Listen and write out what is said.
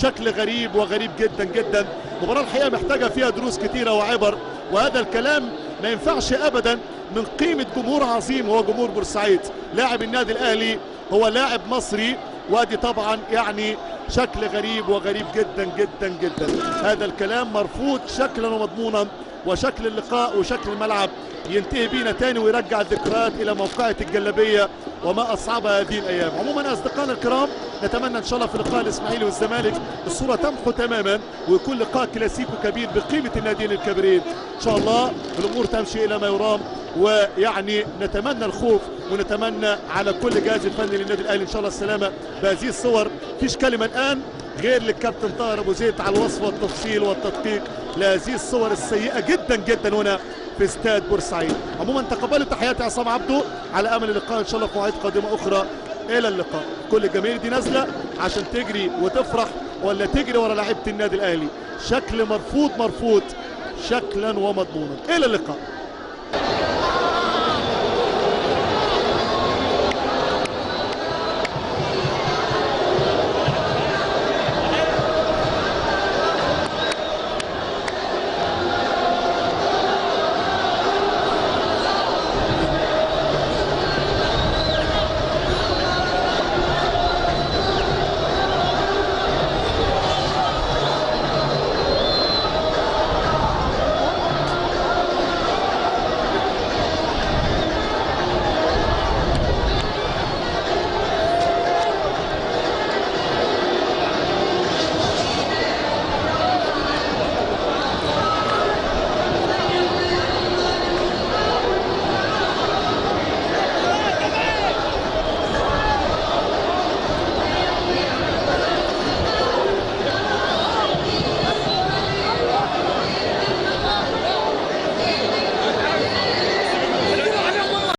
شكل غريب وغريب جدا جدا. مباراة الحقيقة محتاجة فيها دروس كتيرة وعبر، وهذا الكلام ما ينفعش ابدا من قيمة جمهور عظيم هو جمهور بورسعيد. لاعب النادي الاهلي هو لاعب مصري، وادي طبعا يعني شكل غريب وغريب جدا جدا جدا. هذا الكلام مرفوض شكلا ومضمونا، وشكل اللقاء وشكل الملعب ينتهي بينا تاني ويرجع الذكريات الى موقعة الجلابية وما اصعبها هذه الايام. عموما اصدقائنا الكرام، نتمنى ان شاء الله في لقاء الاسماعيلي والزمالك الصورة تمحو تماما، ويكون لقاء كلاسيكو كبير بقيمة الناديين الكبيرين. ان شاء الله الامور تمشي الى ما يرام، ويعني نتمنى الخوف ونتمنى على كل جهاز الفني للنادي الاهلي ان شاء الله السلامة بهذه الصور. مفيش كلمة الان غير للكابتن طاهر ابو زيد على الوصف والتفصيل والتدقيق لهذه الصور السيئة جدا جدا هنا في استاد بورسعيد. عموما تقبلوا تحياتي عصام عبده، على امل اللقاء ان شاء الله في مواعيد قادمة اخرى. الى اللقاء. كل الجماهير دي نازلة عشان تجري وتفرح ولا تجري ورا لعيبة النادي الاهلي، شكل مرفوض مرفوض شكلا ومضمونا. الى اللقاء.